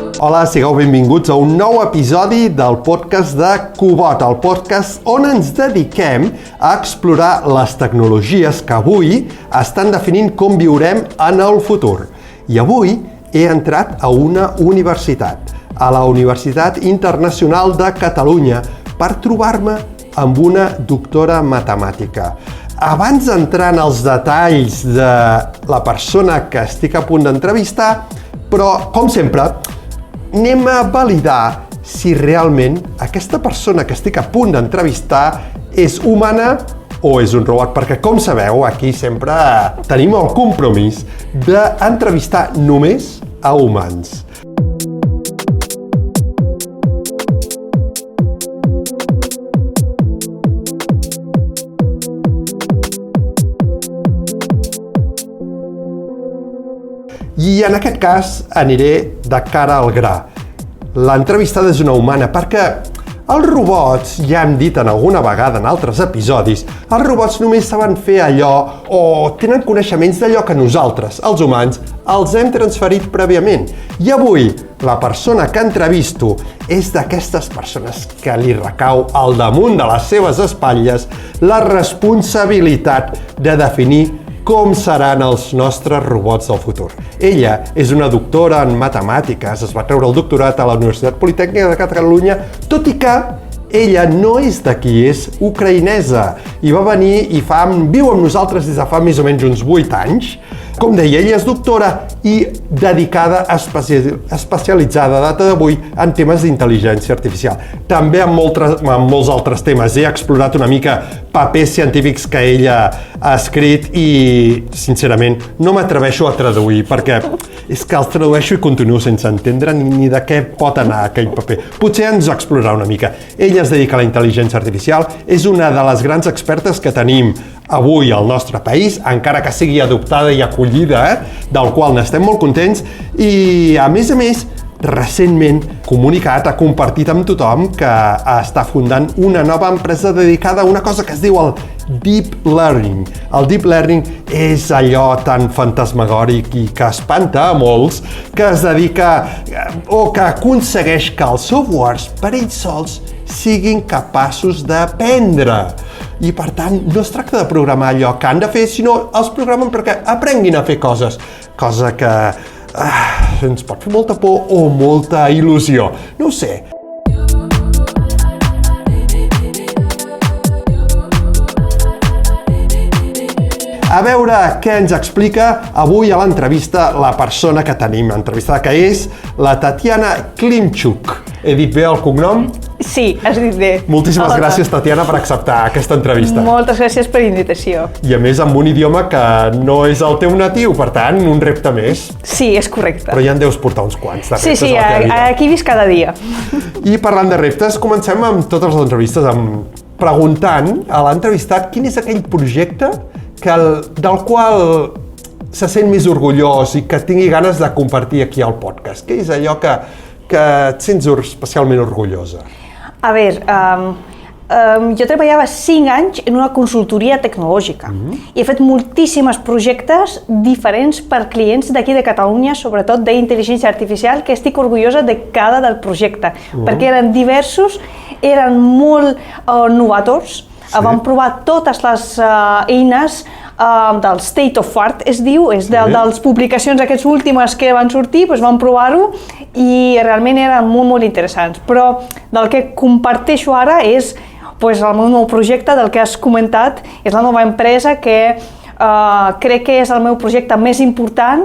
Hola, sigueu benvinguts a un nou episodi del podcast de Cubot, el podcast on ens dediquem a explorar les tecnologies que avui estan definint com viurem en el futur. I avui he entrat a una universitat, a la Universitat Internacional de Catalunya, per trobar-me amb una doctora matemàtica. Abans d'entrar en els detalls de la persona que estic a punt d'entrevistar, però, com sempre, anem a validar si realment aquesta persona que estic a punt d'entrevistar és humana o és un robot, perquè, com sabeu, aquí sempre tenim el compromís d'entrevistar només a humans. I en aquest cas aniré de cara al gra. L'entrevistada és una humana perquè els robots, ja hem dit en alguna vegada en altres episodis, els robots només saben fer allò o tenen coneixements d'allò que nosaltres, els humans, els hem transferit prèviament. I avui la persona que entrevisto és d'aquestes persones que li recau al damunt de les seves espatlles la responsabilitat de definir com seran els nostres robots del futur. Ella és una doctora en matemàtiques, es va treure el doctorat a la Universitat Politècnica de Catalunya, tot i que ella no és d'aquí, és ucraïnesa i va venir i viu amb nosaltres des de fa més o menys uns 8 anys. Com deia, ella és doctora i dedicada, especialitzada a data d'avui en temes d'intel·ligència artificial. També en molts altres temes. He explorat una mica papers científics que ella ha escrit i, sincerament, no m'atreveixo a traduir perquè és que els tradueixo i continuo sense entendre ni de què pot anar aquell paper. Potser ens ho explorarà una mica. Ella es dedica a la intel·ligència artificial, és una de les grans expertes que tenim avui al nostre país, encara que sigui adoptada i acollida, del qual n'estem molt contents, i a més, recentment ha compartit amb tothom que està fundant una nova empresa dedicada a una cosa que es diu el Deep Learning. El Deep Learning és allò tan fantasmagòric i que espanta a molts, que es dedica o que aconsegueix que els softwares per ells sols siguin capaços d'aprendre. I per tant, no es tracta de programar allò que han de fer, sinó els programen perquè aprenguin a fer coses. Cosa que ens pot fer molta por o molta il·lusió. No ho sé. A veure què ens explica avui a l'entrevista la persona que tenim entrevistada, que és la Tatiana Klimchuk. He dit bé el cognom? Sí, has dit bé. Moltíssimes gràcies, Tatiana, per acceptar aquesta entrevista. Moltes gràcies per l'invitació. I a més amb un idioma que no és el teu natiu, per tant, un repte més. Sí, és correcte. Però ja en deus portar uns quants de reptes a la teva vida. Aquí visc cada dia. I parlant de reptes, comencem amb totes les entrevistes preguntant a l'entrevistat quin és aquell projecte del qual se sent més orgullós i que tingui ganes de compartir aquí al podcast. Què és allò que et sents especialment orgullosa? A veure, jo treballava 5 anys en una consultoria tecnològica i he fet moltíssims projectes diferents per clients d'aquí de Catalunya, sobretot d'intel·ligència artificial, que estic orgullosa de cada del projecte, perquè eren diversos, eren molt novators. Vam provar totes les eines del State of Art, es diu, és de les publicacions aquestes últimes que van sortir, vam provar-ho i realment eren molt interessants. Però del que comparteixo ara és el meu nou projecte, del que has comentat, és la nova empresa que crec que és el meu projecte més important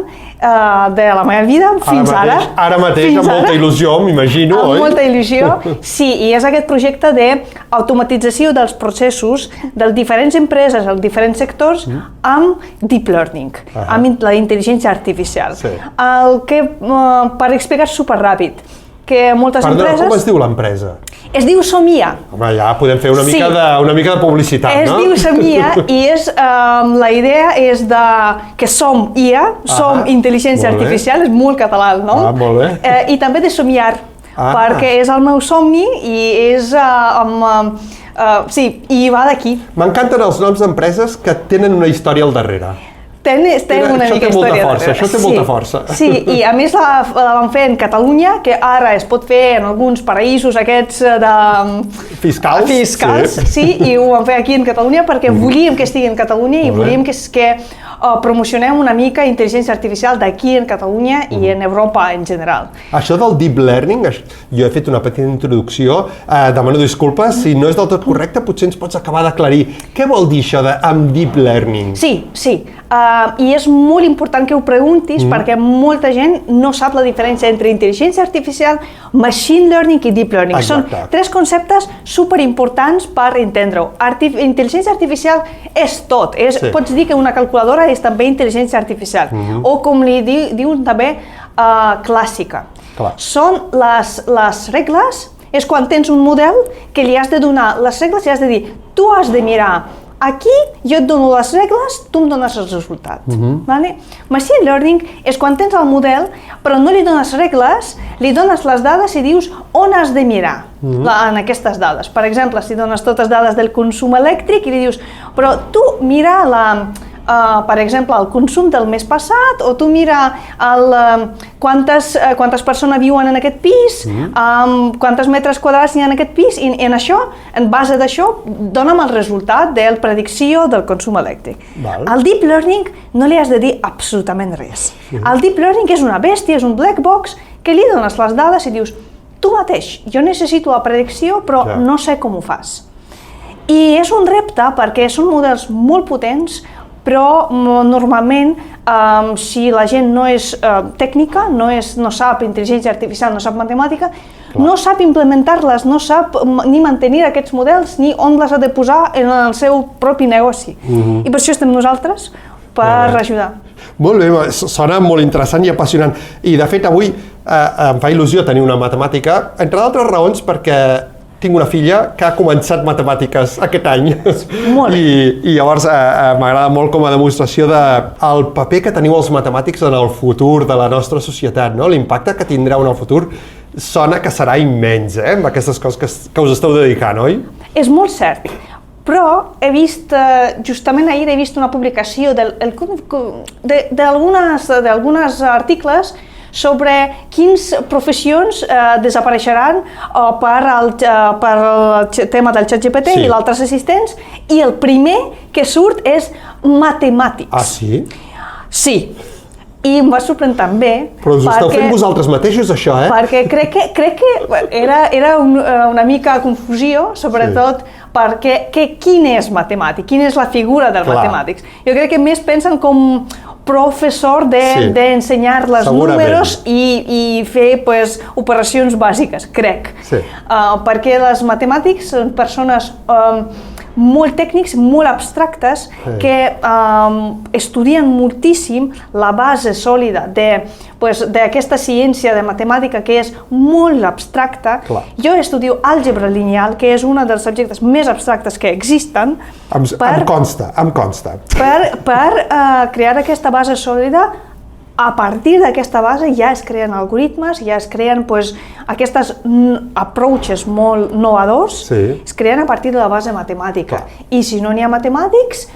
de la meva vida fins ara. Ara mateix, amb molta il·lusió, m'imagino, oi? Amb molta il·lusió, sí, i és aquest projecte d'automatització dels processos de diferents empreses, dels diferents sectors, amb Deep Learning, amb la intel·ligència artificial. Per explicar superràpid, que moltes empreses... Perdona, com es diu l'empresa? Es diu Somia. Home, ja podem fer una mica de publicitat, no? Es diu Somia i la idea és que som IA, som intel·ligència artificial, és molt català el nom, molt bé. I també de somiar, perquè és el meu somni i és sí, i va d'aquí. M'encanten els noms d'empreses que tenen una història al darrere. té una mica història darrere. Això té molta força. Sí, i a més la van fer en Catalunya, que ara es pot fer en alguns paraïsos aquests de... Fiscals, sí, i ho van fer aquí en Catalunya perquè volíem que estigui en Catalunya i volíem que promocionem una mica intel·ligència artificial d'aquí en Catalunya i en Europa en general. Això del deep learning, jo he fet una petita introducció, demano disculpes, si no és del tot correcte, potser ens pots acabar d'aclarir. Què vol dir això de amb deep learning? Sí, i és molt important que ho preguntis perquè molta gent no sap la diferència entre intel·ligència artificial, machine learning i deep learning. Exacte. Són tres conceptes superimportants per entendre-ho. Intel·ligència artificial és tot. Pots dir que una calculadora és també intel·ligència artificial, o com li diuen també, clàssica. Clar. Són les regles, és quan tens un model que li has de donar les regles i has de dir, tu has de mirar aquí, jo et dono les regles, tu em dones el resultat. Vale? Machine learning és quan tens el model, però no li dones regles, li dones les dades i dius on has de mirar en aquestes dades. Per exemple, si dones totes dades del consum elèctric i li dius, però tu mira per exemple, el consum del mes passat, o tu mira quantes persones viuen en aquest pis, quantes metres quadrats hi ha en aquest pis, i en això, en base d'això, dona'm el resultat de la predicció del consum elèctric. Al deep learning no li has de dir absolutament res. El deep learning és una bèstia, és un black box, que li dones les dades i dius, tu mateix, jo necessito la predicció, però no sé com ho fas. I és un repte perquè són models molt potents, però normalment, si la gent no és tècnica, no sap intel·ligència artificial, no sap matemàtica, no sap implementar-les, no sap ni mantenir aquests models, ni on les ha de posar en el seu propi negoci. I per això estem nosaltres, per ajudar. Molt bé, sona molt interessant i apassionant. I de fet avui em fa il·lusió tenir una matemàtica, entre d'altres raons perquè tinc una filla que ha començat matemàtiques aquest any. I llavors m'agrada molt com a demostració del paper que teniu els matemàtics en el futur de la nostra societat, no? L'impacte que tindreu en el futur sona que serà immens, amb aquestes coses que us esteu dedicant, oi? És molt cert. Però he vist, justament ahir he vist una publicació d'alguns articles sobre quines professions desapareixeran per el tema del ChatGPT i d'altres assistents, i el primer que surt és matemàtics. Ah, sí? Sí. I em va sorprendre també. Però us ho esteu fent vosaltres mateixos, això, Perquè crec que era una mica confusió, sobretot perquè quin és matemàtic, quina és la figura del matemàtic. Jo crec que més pensen com professor d'ensenyar les números i fer operacions bàsiques, crec. Perquè els matemàtics són persones molt tècnics, molt abstractes, que estudien moltíssim la base sòlida d'aquesta ciència de matemàtica que és molt abstracta. Jo estudio àlgebra lineal, que és un dels subjectes més abstractes que existen. Em consta. Per crear aquesta base sòlida. A partir d'aquesta base ja es creen algoritmes, ja es creen aquestes approaches molt innovadors, es creen a partir de la base matemàtica. I si no n'hi ha matemàtics,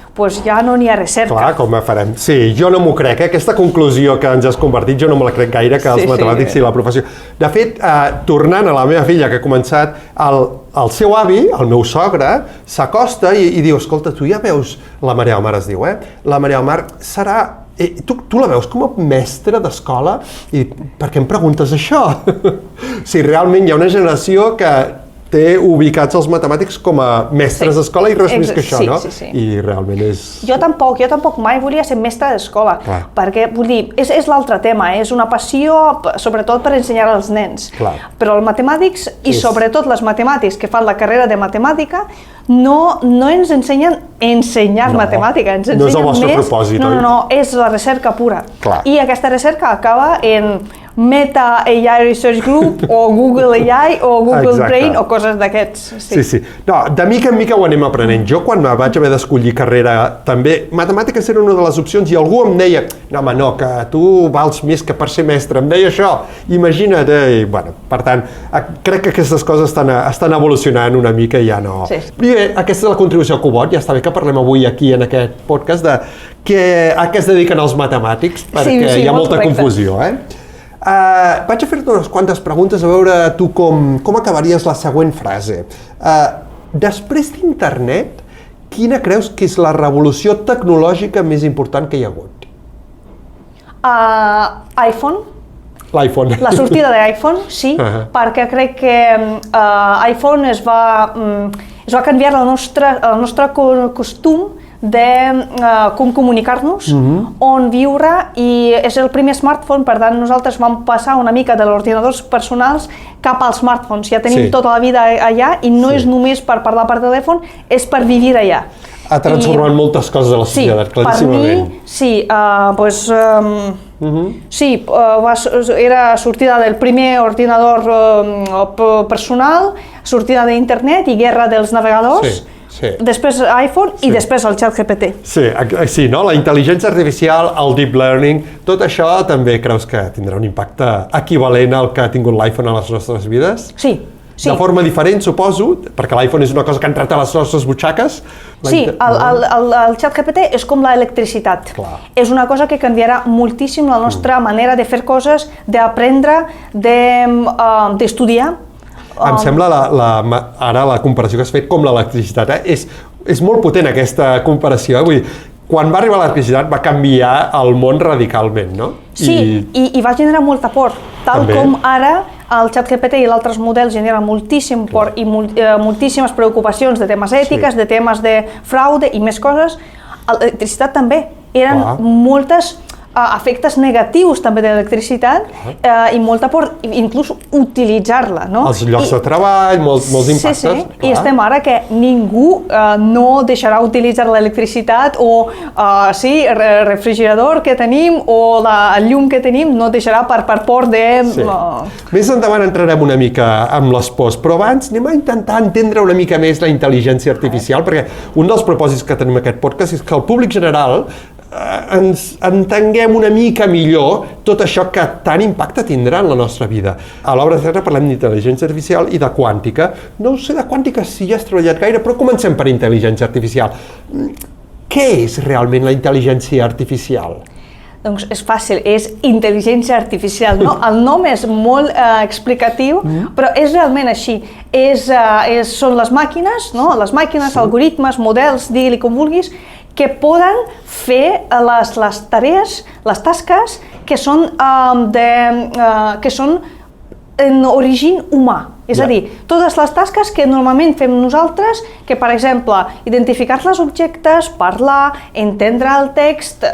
ja no n'hi ha recerca. Clar, com farem? Sí, jo no m'ho crec, aquesta conclusió que ens has compartit, jo no me la crec gaire, que els matemàtics i la professió. De fet, tornant a la meva filla que ha començat, el seu avi, el meu sogre, s'acosta i diu, escolta, tu ja veus, la Maria del Mar es diu, la Maria del Mar serà... Tu la veus com a mestra d'escola? I per què em preguntes això? Si realment hi ha una generació que té ubicats els matemàtics com a mestres d'escola i res més que això, no? I realment és... Jo tampoc mai volia ser mestra d'escola, perquè, vull dir, és l'altre tema, és una passió, sobretot per ensenyar als nens. Però els matemàtics, i sobretot les matemàtics que fan la carrera de matemàtica, no ens ensenyen ensenyar matemàtica, ens ensenyen més... No és el vostre propòsit, oi? No, és la recerca pura. I aquesta recerca acaba en Meta AI Research Group o Google AI o Google Exacte. Brain o coses d'aquests. Sí. No, de mica en mica ho anem aprenent. Jo, quan me vaig haver d'escollir carrera, també matemàtiques era una de les opcions i algú em deia, no, home, no, que tu vals més que per ser mestre. Em deia això, imagina't. I, bueno, per tant, crec que aquestes coses estan evolucionant una mica i ja no. Sí. I bé, aquesta és la contribució a Cubot. Ja està bé que parlem avui aquí en aquest podcast de a què es dediquen els matemàtics, perquè hi ha molta confusió, vaig a fer-te unes quantes preguntes a veure tu com acabaries la següent frase. Després d'internet, quina creus que és la revolució tecnològica més important que hi ha hagut? iPhone. L'iPhone. La sortida d'iPhone, sí, perquè crec que iPhone es va canviar el nostre costum de com comunicar-nos, on viure, i és el primer smartphone, per tant nosaltres vam passar una mica de els ordinadors personals cap als smartphones. Ja tenim tota la vida allà i no és només per parlar per telèfon, és per vivir allà. Ha transformat moltes coses a la societat, claríssimament. Era sortida del primer ordinador personal, sortida d'internet i guerra dels navegadors, després iPhone i després el ChatGPT. Sí, no? La intel·ligència artificial, el deep learning, tot això també creus que tindrà un impacte equivalent al que ha tingut l'iPhone a les nostres vides? Sí. De forma diferent, suposo, perquè l'iPhone és una cosa que ha entrat a les nostres butxaques. Sí, el ChatGPT és com l'electricitat. És una cosa que canviarà moltíssim la nostra manera de fer coses, d'aprendre, d'estudiar. Em sembla ara la comparació que has fet com l'electricitat. És molt potent aquesta comparació. Vull dir, quan va arribar l'electricitat va canviar el món radicalment, no? Sí, i va generar molta por. Tal com ara el ChatGPT i altres models generen moltíssim por i moltíssimes preocupacions de temes ètiques, de temes de fraude i més coses, l'electricitat també. Eren moltes efectes negatius també de l'electricitat i molta por, inclús utilitzar-la, no? Els llocs de treball, molts impactes. Sí, i estem ara que ningú no deixarà utilitzar l'electricitat o el refrigerador que tenim o el llum que tenim no deixarà per por de... Més endavant entrarem una mica amb les pors, però abans anem a intentar entendre una mica més la intel·ligència artificial, perquè un dels propòsits que tenim aquest podcast és que el públic general ens entenguem una mica millor tot això que tant impacte tindrà en la nostra vida. A l'obra de teatre parlem d'intel·ligència artificial i de quàntica. No sé de quàntica si ja has treballat gaire, però comencem per intel·ligència artificial. Què és realment la intel·ligència artificial? Doncs és fàcil, és intel·ligència artificial, no? El nom és molt explicatiu, però és realment així. Són les màquines, no? Les màquines, algoritmes, models, digue-li com vulguis, que poden fer les tarees, les tasques que són en origen humà. És a dir, totes les tasques que normalment fem nosaltres, que per exemple, identificar els objectes, parlar, entendre el text,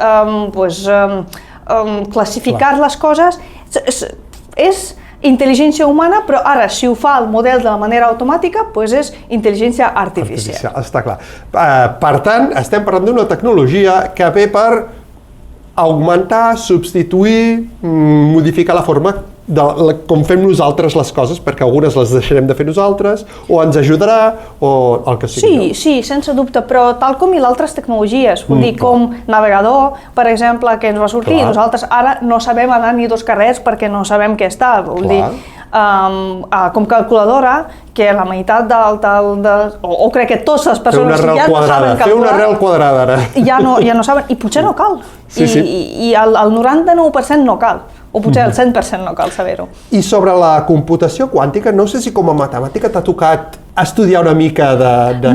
classificar les coses, és intel·ligència humana, però ara, si ho fa el model de la manera automàtica, és intel·ligència artificial. Està clar. Per tant, estem parlant d'una tecnologia que ve per augmentar, substituir, modificar la forma com fem nosaltres les coses, perquè algunes les deixarem de fer nosaltres, o ens ajudarà, o el que sigui. Sí, sense dubte, però tal com i altres tecnologies, vull dir, com navegador, per exemple, que ens va sortir, nosaltres ara no sabem anar ni 2 carrers perquè no sabem què està, vull dir, com calculadora, que la meitat o crec que totes les persones ja no saben calcular. Fer una arrel quadrada, ara. Ja no saben, i potser no cal. I el 99% no cal. O potser el 100% no cal saber-ho. I sobre la computació quàntica, no sé si com a matemàtica t'ha tocat estudiar una mica de quàntica?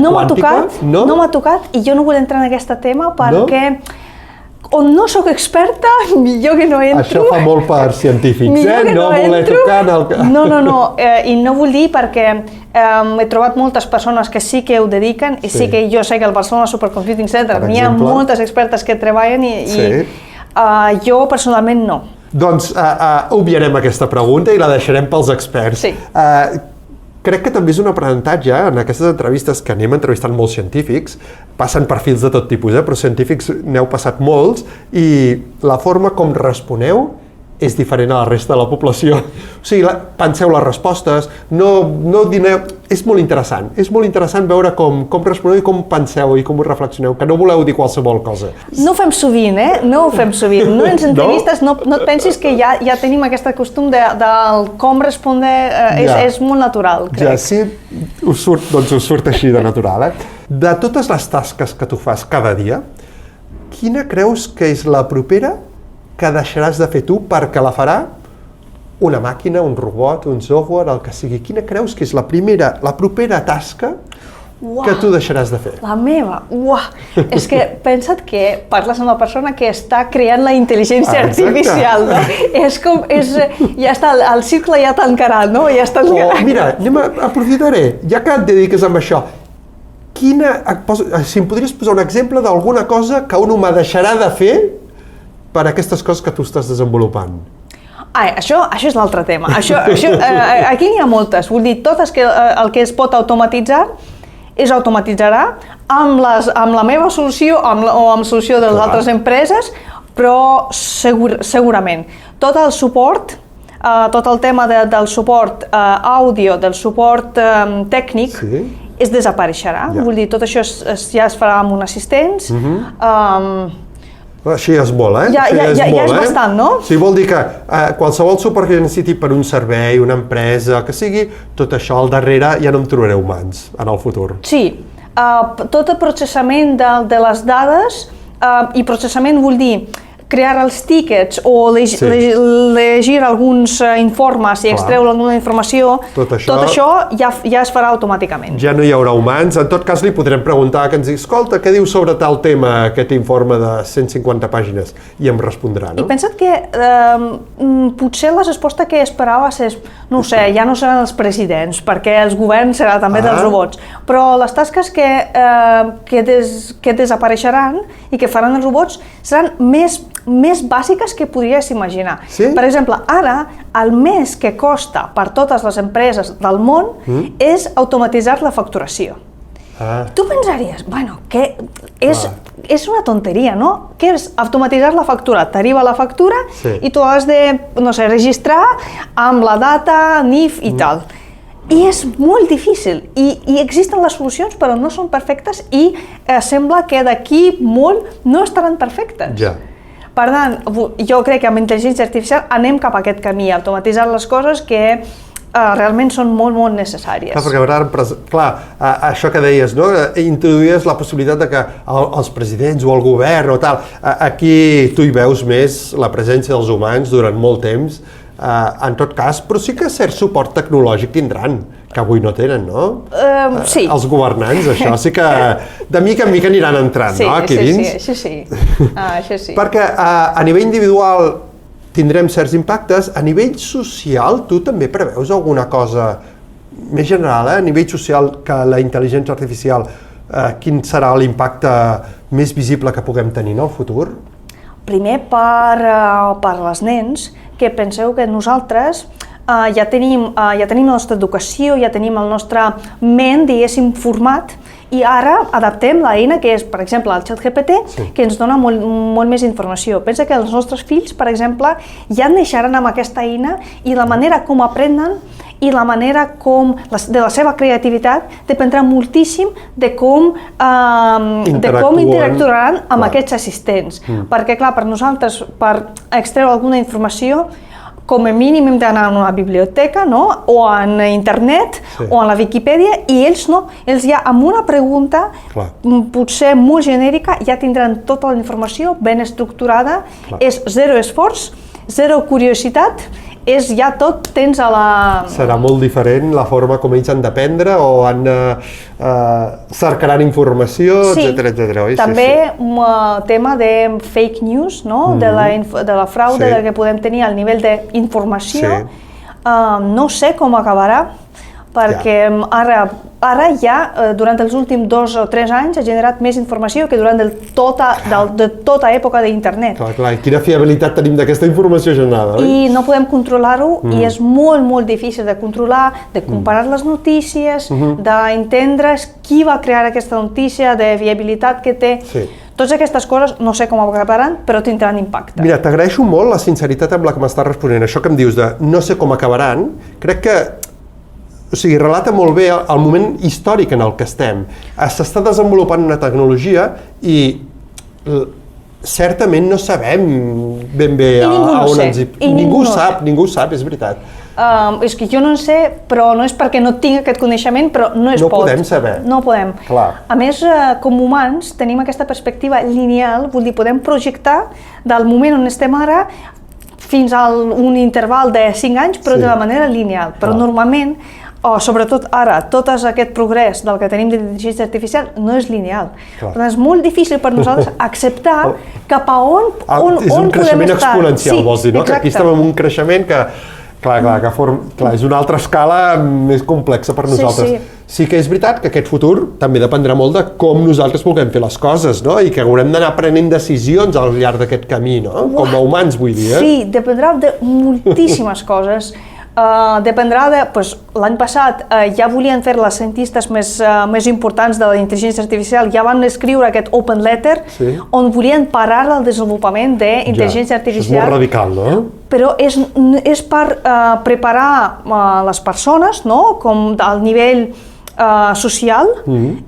No m'ha tocat, i jo no vull entrar en aquest tema perquè on no sóc experta, millor que no entro. Això fa molt per científics, no voler tocar en el... No, i no vull dir perquè he trobat moltes persones que sí que ho dediquen i sí que jo sé que al Barcelona Supercomputing Center n'hi ha moltes expertes que treballen i jo personalment no. Doncs obviarem aquesta pregunta i la deixarem pels experts. Crec que també és un aprenentatge en aquestes entrevistes que anem entrevistant molts científics, passen perfils de tot tipus, però científics n'heu passat molts, i la forma com responeu és diferent a la resta de la població. O sigui, penseu les respostes, no dineu... És molt interessant veure com responeu i com penseu i com ho reflexioneu, que no voleu dir qualsevol cosa. No ho fem sovint, No ho fem sovint. No en entrevistes no et pensis que ja tenim aquest costum del com respondre, és molt natural, crec. Ja, sí, us surt així de natural, De totes les tasques que tu fas cada dia, quina creus que és la propera que deixaràs de fer tu perquè la farà una màquina, un robot, un software, el que sigui? Quina creus que és la propera tasca que tu deixaràs de fer? La meva? És que pensa't que parles amb la persona que està creant la intel·ligència artificial. Ja està, el cicle ja tancarà, no? Ja està mira, aprofitaré, ja que et dediques amb això, si em podries posar un exemple d'alguna cosa que un humà deixarà de fer per aquestes coses que tu estàs desenvolupant. Això és l'altre tema. Aquí n'hi ha moltes. Vull dir, el que es pot automatitzar es automatitzarà amb la meva solució o amb la solució de les altres empreses, però segurament. Tot el suport, tot el tema del suport àudio, del suport tècnic, es desapareixerà. Vull dir, tot això ja es farà amb un assistents. Així és molt, Ja és bastant, no? Sí, vol dir que qualsevol suport que necessiti per un servei, una empresa, que sigui, tot això al darrere ja no em trobaré humans en el futur. Sí, tot el processament de les dades, i processament vull dir crear els tíquets o llegir alguns informes i extreure alguna informació, tot això ja es farà automàticament. Ja no hi haurà humans. En tot cas, li podrem preguntar que ens digui, escolta, què diu sobre tal tema aquest informe de 150 pàgines? I em respondrà, no? I pensa't que potser la resposta que esperaves és, no ho sé, ja no seran els presidents, perquè els governs serà també dels robots, però les tasques que desapareixeran i que faran els robots seran més bàsiques que podries imaginar. Per exemple, ara el més que costa per totes les empreses del món és automatitzar la facturació. Tu pensaries, que és una tonteria, no? Què és automatitzar la factura? T'arriba la factura i tu has de, registrar amb la data, NIF i tal. I és molt difícil, i existen les solucions però no són perfectes i sembla que d'aquí molt no estaran perfectes. Per tant, jo crec que amb intel·ligència artificial anem cap a aquest camí, automatitzar les coses que realment són molt, molt necessàries. Clar, això que deies, no? Introduïes la possibilitat de que els presidents o el govern o tal, aquí tu hi veus més la presència dels humans durant molt temps, en tot cas, però sí que cert suport tecnològic tindran, que avui no tenen, no? Sí. Els governants, això sí que de mica en mica aniran entrant, no? Aquí dins. Sí, això sí. Perquè a nivell individual tindrem certs impactes, a nivell social tu també preveus alguna cosa més general, a nivell social, que la intel·ligència artificial, quin serà l'impacte més visible que puguem tenir en el futur? Primer per les nens, que penseu que nosaltres ja tenim la nostra educació, ja tenim el nostre ment, diguéssim, format, i ara adaptem l'eina que és, per exemple, el ChatGPT, que ens dona molt més informació. Pensa que els nostres fills, per exemple, ja neixeran amb aquesta eina i la manera com aprenen i la manera de la seva creativitat dependrà moltíssim de com interactuaran amb aquests assistents. Perquè, clar, per nosaltres, per extreure alguna informació, com a mínim hem d'anar a una biblioteca, no? O en internet, o a la Viquipèdia, i ells no. Ells ja amb una pregunta, potser molt genèrica, ja tindran tota la informació ben estructurada, és zero esforç, zero curiositat, és ja tot tens a la... Serà molt diferent la forma com ells han d'aprendre o cercaran informació, etcètera. També un tema de fake news, no? De la fraude que podem tenir al nivell d'informació. No sé com acabarà, perquè ara ja, durant els últims 2 o 3 anys, ha generat més informació que durant de tota època d'internet. Clar, quina fiabilitat tenim d'aquesta informació generada, oi? I no podem controlar-ho i és molt, molt difícil de controlar, de comparar les notícies, d'entendre qui va crear aquesta notícia, de viabilitat que té. Sí. Totes aquestes coses no sé com acabaran, però tindran impacte. Mira, t'agraeixo molt la sinceritat amb la que m'estàs responent. Això que em dius de no sé com acabaran, crec que relata molt bé el moment històric en el que estem. S'està desenvolupant una tecnologia i certament no sabem ben bé a on ens... Ningú ho sap, és veritat. És que jo no en sé, però no és perquè no tinc aquest coneixement, però no es pot. No podem saber. No podem. Clar. A més, com humans, tenim aquesta perspectiva lineal, vull dir, podem projectar del moment on estem ara fins a un interval de 5 anys, però de la manera lineal. Però normalment, sobretot ara, tot aquest progrés del que tenim d'intel·ligència artificial no és lineal. Per tant, és molt difícil per nosaltres acceptar cap a on podem estar. És un creixement exponencial, vols dir, no? Que aquí estem en un creixement que... Clar, és una altra escala més complexa per nosaltres. Sí que és veritat que aquest futur també dependrà molt de com nosaltres vulguem fer les coses, no? I que haurem d'anar prenent decisions al llarg d'aquest camí, no? Com a humans, vull dir. Sí, dependrà de moltíssimes coses. Dependrà de... L'any passat ja volien fer les cientistes més importants de la intel·ligència artificial, ja van escriure aquest open letter on volien parar el desenvolupament d'intel·ligència artificial. És molt radical, no? Però és per preparar les persones, no? Com al nivell social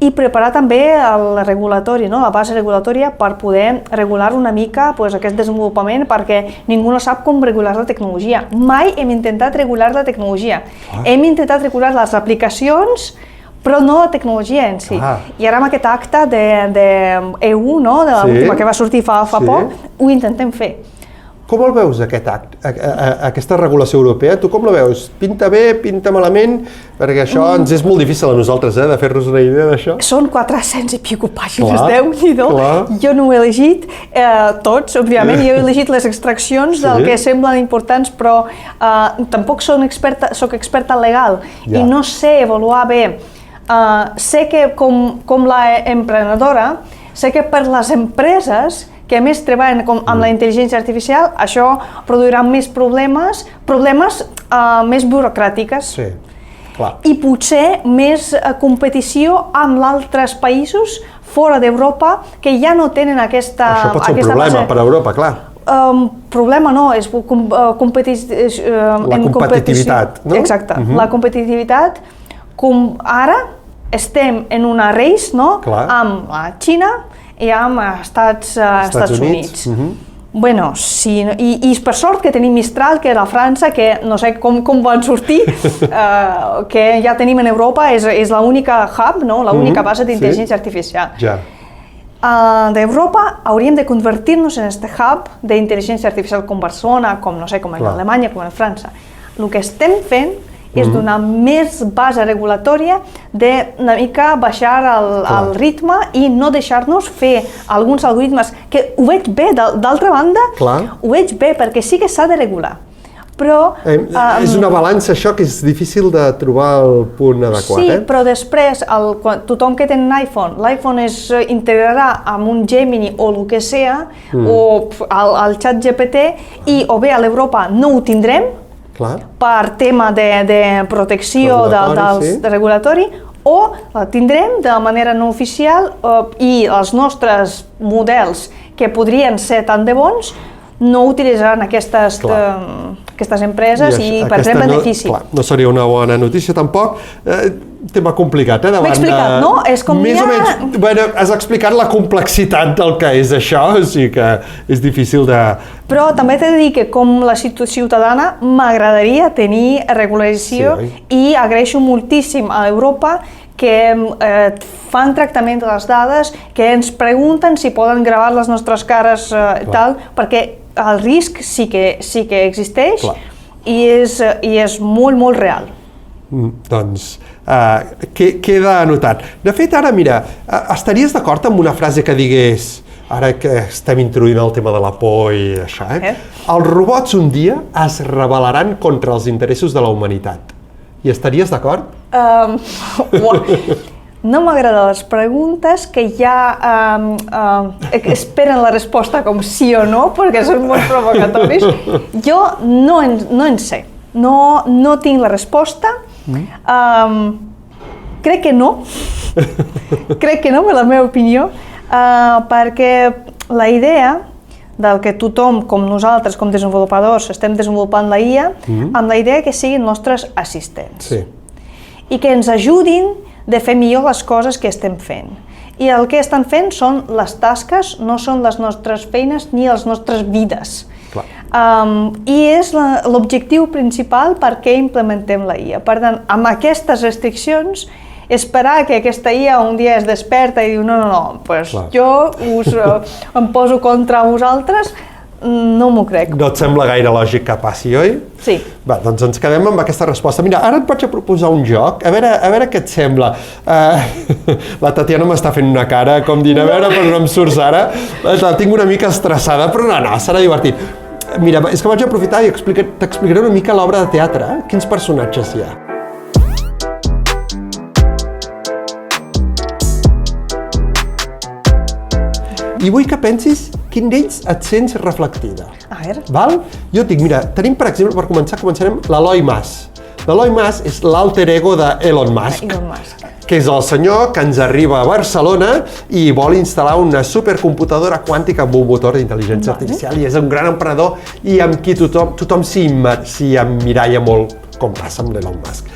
i preparar també el regulatori, no? La base regulatòria per poder regular una mica aquest desenvolupament, perquè ningú no sap com regular la tecnologia. Mai hem intentat regular la tecnologia. Hem intentat regular les aplicacions, però no la tecnologia en si. I ara amb aquest acte d'EU, no? De l'última que va sortir fa poc, ho intentem fer. Com el veus, aquesta regulació europea? Tu com la veus? Pinta bé, pinta malament? Perquè això ens és molt difícil a nosaltres, de fer-nos una idea d'això. Són 400 i pico pàgines, Déu-n'hi-do. Jo no ho he llegit tots, òbviament, jo he llegit les extraccions del que semblen importants, però tampoc soc experta legal i no sé avaluar bé. Sé que com l'emprenedora, sé que per les empreses que a més treballen amb la intel·ligència artificial, això produirà més problemes més burocràtiques. Sí, clar. I potser més competició amb altres països fora d'Europa que ja no tenen aquesta base. Això pot ser un problema per a Europa, clar. Problema no, és la competitivitat, no? Exacte, la competitivitat, com ara estem en una race, no? Amb la Xina i amb Estats Units. Bueno, sí, i per sort que tenim Mistral, que era a França, que no sé com van sortir, que ja tenim en Europa, és l'única hub, l'única base d'intel·ligència artificial. D'Europa hauríem de convertir-nos en aquest hub d'intel·ligència artificial com Barcelona, com en Alemanya, com en França. El que estem fent és donar més base regulatòria d'una mica baixar el ritme i no deixar-nos fer alguns algoritmes, que ho veig bé, d'altra banda, ho veig bé perquè sí que s'ha de regular. Però... És una balança això que és difícil de trobar el punt adequat, Sí, però després tothom que té un iPhone, l'iPhone es integrarà amb un Gemini o el que sea, o el xat GPT, i o bé a l'Europa no ho tindrem, per tema de protecció del regulatori, o la tindrem de manera no oficial i els nostres models que podrien ser tan de bons no utilitzaran aquestes empreses i perdrem benefici. No seria una bona notícia tampoc. Tema complicat, M'he explicat, no? És com més o menys, bueno, has explicat la complexitat del que és això, o sigui que és difícil de... Però també t'he de dir que com la ciutadana m'agradaria tenir regularització i agraeixo moltíssim a Europa que fan tractament de les dades, que ens pregunten si poden gravar les nostres cares i tal, perquè el risc sí que existeix i és molt, molt real. Doncs queda anotat. De fet, ara, mira, estaries d'acord amb una frase que digués, ara que estem introduint el tema de la por i això, els robots un dia es rebel·laran contra els interessos de la humanitat. Hi estaries d'acord? No m'agraden les preguntes que ja esperen la resposta com sí o no, perquè són molt provocatoris. Jo no en sé, no tinc la resposta. Crec que no, per la meva opinió, perquè la idea del que tothom, com nosaltres, com desenvolupadors, estem desenvolupant la IA, amb la idea que siguin nostres assistents. Sí. I que ens ajudin de fer millor les coses que estem fent. I el que estan fent són les tasques, no són les nostres feines ni les nostres vides. I és l'objectiu principal per què implementem la IA. Per tant, amb aquestes restriccions, esperar que aquesta IA un dia es desperta i diu no, pues jo em poso contra vosaltres, no m'ho crec. No et sembla gaire lògic que passi, oi? Sí. Va, doncs ens quedem amb aquesta resposta. Mira, ara et vaig a proposar un joc, a veure què et sembla. La Tatiana m'està fent una cara com dient, a veure per on em surts ara. La tinc una mica estressada, però no, serà divertit. Mira, és que vaig aprofitar i t'explicaré una mica l'obra de teatre. Quins personatges hi ha? I vull que pensis quin d'ells et sents reflectida. A veure. Val? Jo et dic, mira, tenim per exemple, per començarem l'Eloi Mas. L'Eloi Mas és l'alter ego d'Elon Musk, que és el senyor que ens arriba a Barcelona i vol instal·lar una supercomputadora quàntica amb un motor d'intel·ligència artificial i és un gran emprenedor i amb qui tothom s'hi emmiralla molt, com passa amb l'Elon Musk.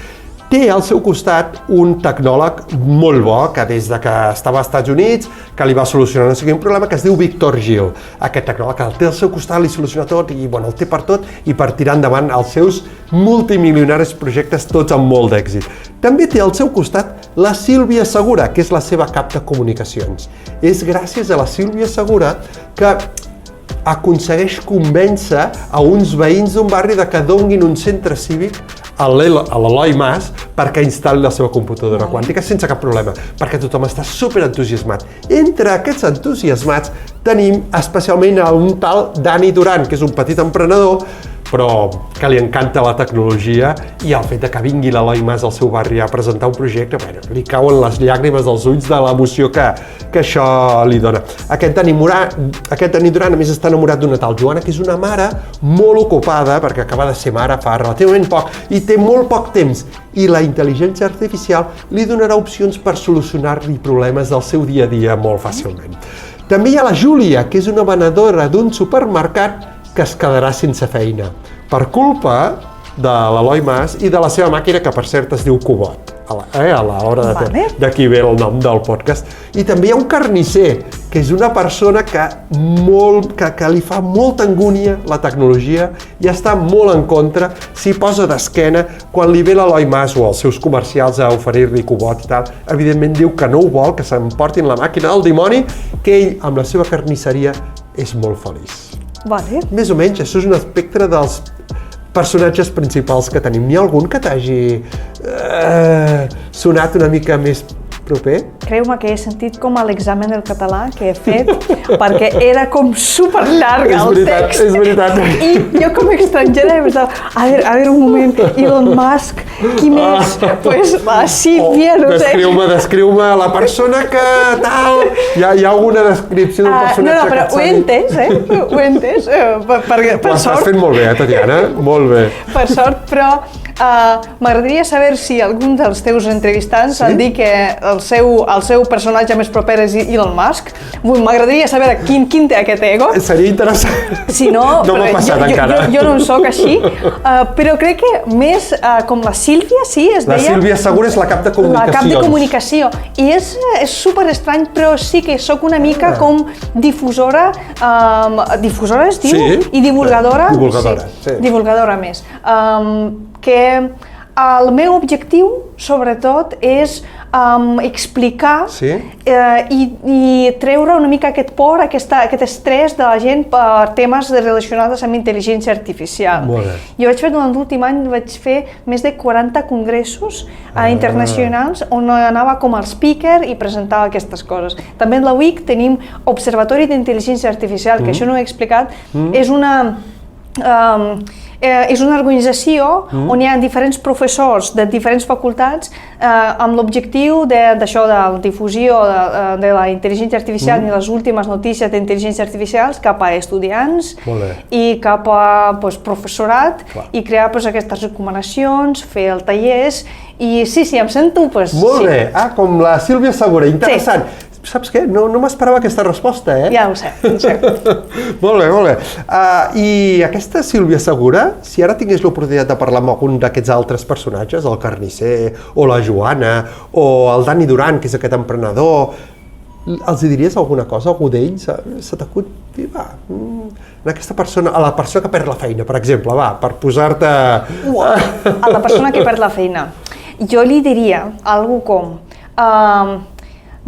Té al seu costat un tecnòleg molt bo, que des de que estava als Estats Units, que li va solucionar no sé quin problema, que es diu Víctor Gil. Aquest tecnòleg el té al seu costat, li soluciona tot i el té per tot i per tirar endavant els seus multimilionaris projectes, tots amb molt d'èxit. També té al seu costat la Sílvia Segura, que és la seva cap de comunicacions. És gràcies a la Sílvia Segura que aconsegueix convèncer a uns veïns d'un barri de que donguin un centre cívic a l'Eloi Mas perquè instal·li la seva computadora quàntica sense cap problema, perquè tothom està superentusiasmat. Entre aquests entusiasmats tenim especialment un tal Dani Duran, que és un petit emprenedor, però que li encanta la tecnologia i el fet que vingui l'Eloi Mas al seu barri a presentar un projecte, li cauen les llàgrimes dels ulls de l'emoció que això li dona. Aquest Dani Duran, a més, està enamorat d'una tal Joana, que és una mare molt ocupada, perquè acaba de ser mare fa relativament poc, i té molt poc temps, i la intel·ligència artificial li donarà opcions per solucionar-li problemes del seu dia a dia molt fàcilment. També hi ha la Júlia, que és una venedora d'un supermercat que es quedarà sense feina per culpa de l'Eloi Mas i de la seva màquina, que per cert es diu Cobot, a l'hora d'aquí ve el nom del podcast. I també hi ha un carnisser, que és una persona que li fa molta angúnia la tecnologia i està molt en contra, s'hi posa d'esquena quan li ve l'Eloi Mas o els seus comercials a oferir-li Cobot i tal. Evidentment diu que no ho vol, que s'emportin la màquina del dimoni, que ell, amb la seva carnisseria, és molt feliç. Més o menys, això és un espectre dels personatges principals que tenim. N'hi ha algun que t'hagi sonat una mica més proper? Creu-me que he sentit com a l'examen del català que he fet, perquè era com superllarg el text. És veritat. I jo com a estrangera he pensat, a veure un moment, Elon Musk, qui més? Pues la Sílvia, no sé. Descriu-me la persona que tal... Hi ha alguna descripció d'un personatge que... No, però ho he entès, per sort. Ho estàs fent molt bé, Tatiana, molt bé. Per sort, però m'agradaria saber si algun dels teus entrevistants han dit que el seu personatge més proper és Elon Musk. M'agradaria saber quin té aquest ego. Seria interessant. Si no, m'ha passat encara. Jo no en soc així, però crec que més com la Sílvia, sí, es deia... La Sílvia Segura és la cap de comunicacions. La cap de comunicació. I és superestrany, però sí que sóc una mica com difusora, difusora es diu? Sí. I divulgadora? Sí. Divulgadora més. Que el meu objectiu, sobretot, és explicar i treure una mica aquest por, aquest estrès de la gent per temes relacionats amb intel·ligència artificial. Jo vaig fer, durant l'últim any, vaig fer més de 40 congressos internacionals on anava com a speaker i presentava aquestes coses. També en la WIC tenim Observatori d'Intel·ligència Artificial, que això no ho he explicat, és És una organització on hi ha diferents professors de diferents facultats amb l'objectiu d'això, de la difusió de la intel·ligència artificial i les últimes notícies d'intel·ligència artificial cap a estudiants i cap a professorat i crear aquestes recomanacions, fer els tallers i sí, em sento... Molt bé, com la Sílvia Segura, interessant. Saps què? No m'esperava aquesta resposta, Ja ho sé. Molt bé. I aquesta Sílvia Segura, si ara tingués l'oportunitat de parlar amb algun d'aquests altres personatges, el Carnisser, o la Joana, o el Dani Duran, que és aquest emprenedor, els diries alguna cosa, algú d'ells? Se t'acut? Aquesta persona, a la persona que perd la feina, per exemple, per posar-te... A la persona que perd la feina. Jo li diria alguna com...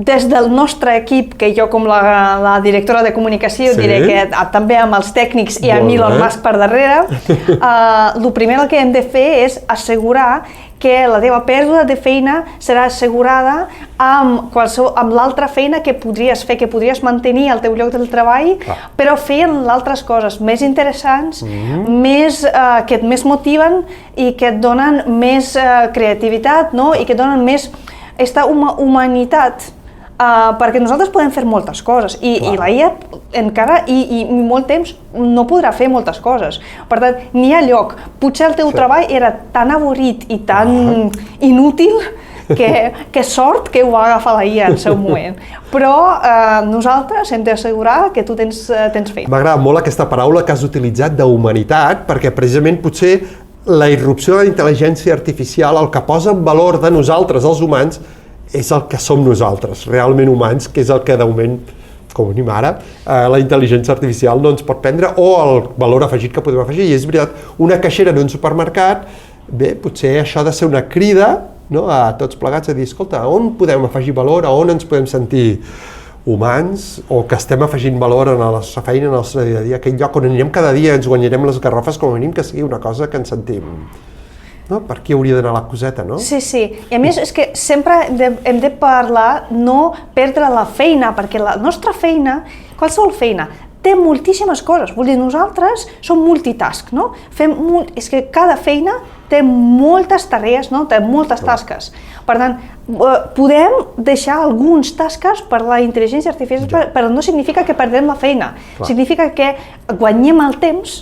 Des del nostre equip, que jo com la directora de comunicació diré que també amb els tècnics i amb Elon Musk per darrere, el primer que hem de fer és assegurar que la teva pèrdua de feina serà assegurada amb l'altra feina que podries fer, que podries mantenir al teu lloc del treball, però fent altres coses més interessants, que et més motiven i que et donen més creativitat i que et donen més aquesta humanitat. Perquè nosaltres podem fer moltes coses i la IA encara i molt temps no podrà fer moltes coses. Per tant, n'hi ha lloc. Potser el teu treball era tan avorrit i tan inútil que sort que ho va agafar la IA en el seu moment. Però nosaltres hem d'assegurar que tu tens feina. M'agrada molt aquesta paraula que has utilitzat d'humanitat, perquè precisament potser la irrupció de la intel·ligència artificial, el que posa en valor de nosaltres, els humans, és el que som nosaltres, realment humans, que és el que de moment, com venim ara, la intel·ligència artificial no ens pot prendre, o el valor afegit que podem afegir. I és veritat, una caixera en un supermercat, potser això ha de ser una crida a tots plegats a dir, escolta, on podem afegir valor, on ens podem sentir humans, o que estem afegint valor a la nostra feina, al nostre dia a dia, aquell lloc on anirem cada dia, ens guanyarem les garrofes, com a mínim que sigui una cosa que ens sentim. Per aquí hauria d'anar la coseta, no? Sí. I a més és que sempre hem de parlar, no perdre la feina, perquè la nostra feina, qualsevol feina, té moltíssimes coses. Vull dir, nosaltres som multitask, no? És que cada feina té moltes tarees, té moltes tasques. Per tant, podem deixar alguns tasques per la intel·ligència artificial, però no significa que perdem la feina. Significa que guanyem el temps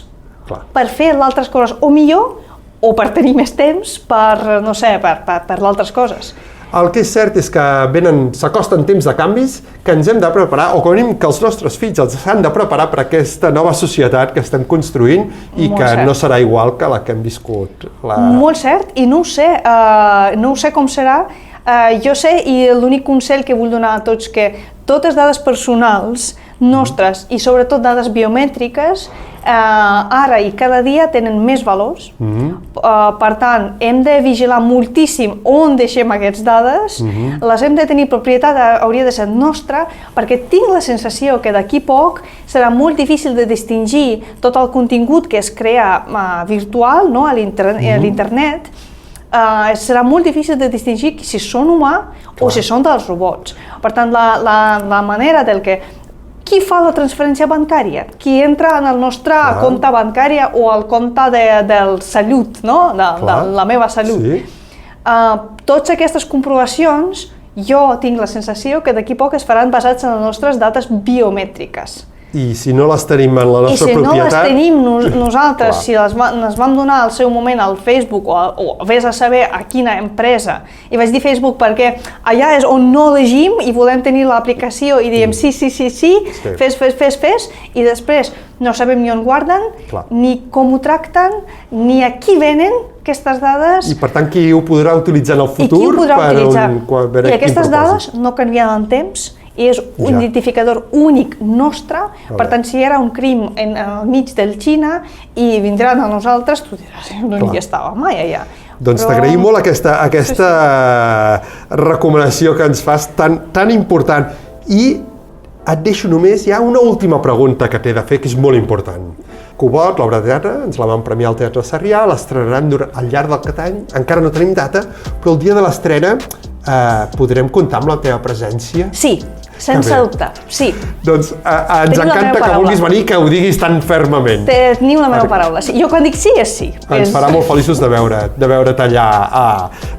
per fer altres coses, o millor, o per tenir més temps per, no sé, per altres coses. El que és cert és que s'acosten temps de canvis que ens hem de preparar, o com a mínim que els nostres fills els han de preparar per aquesta nova societat que estem construint i que no serà igual que la que hem viscut. Molt cert, i no ho sé com serà. Jo sé, i l'únic consell que vull donar a tots, que totes dades personals nostres i sobretot dades biomètriques ara i cada dia tenen més valors. Per tant, hem de vigilar moltíssim on deixem aquestes dades, les hem de tenir propietat, hauria de ser nostra, perquè tinc la sensació que d'aquí poc serà molt difícil de distingir tot el contingut que es crea virtual a l'internet. Serà molt difícil de distingir si són humà o si són dels robots. Per tant, la manera del que qui fa la transferència bancària, qui entra en el nostre compte bancari o el compte del Salut, de la meva Salut. Totes aquestes comprovacions, jo tinc la sensació que d'aquí poc es faran basats en les nostres dades biomètriques. I si no les tenim en la nostra propietat... I si no les tenim nosaltres, si les vam donar al seu moment al Facebook o vés a saber a quina empresa, i vaig dir Facebook perquè allà és on no llegim i volem tenir l'aplicació i diem sí, fes, i després no sabem ni on guarden, ni com ho tracten, ni a qui venen aquestes dades... I per tant, qui ho podrà utilitzar en el futur? I qui ho podrà utilitzar? I aquestes dades no canvien en temps, i és un identificador únic nostre. Per tant, si hi era un crim al mig del Xina i vindran a nosaltres, tu diràs, no hi estava mai allà. Doncs t'agraïm molt aquesta recomanació que ens fas tan important. I et deixo només, hi ha una última pregunta que t'he de fer, que és molt important. Cobot, l'obra de teatre, ens la van premiar al Teatre Sarrià, l'estrenaran al llarg d'aquest any, encara no tenim data, però el dia de l'estrena podrem comptar amb la teva presència? Sí, Sense dubte, sí. Doncs ens Teniu la meva encanta que paraula. vulguis venir i que ho diguis tan fermament. Teniu la meva paraula. Sí. Jo quan dic sí, és sí. Ens farà molt feliços de veure't allà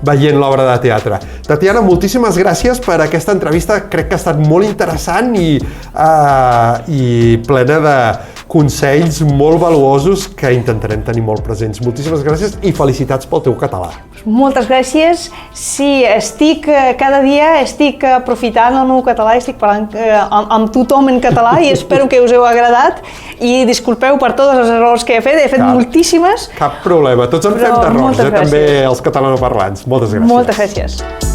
veient l'obra de teatre. Tatiana, moltíssimes gràcies per aquesta entrevista. Crec que ha estat molt interessant i plena de consells molt valuosos que intentarem tenir molt presents. Moltíssimes gràcies i felicitats pel teu català. Moltes gràcies. Sí, cada dia estic aprofitant el meu català, estic parlant amb tothom en català i espero que us heu agradat i disculpeu per tots els errors que he fet moltíssimes. Cap problema, tots en fem d'errors, també els catalanoparlants. Moltes gràcies. Moltes gràcies.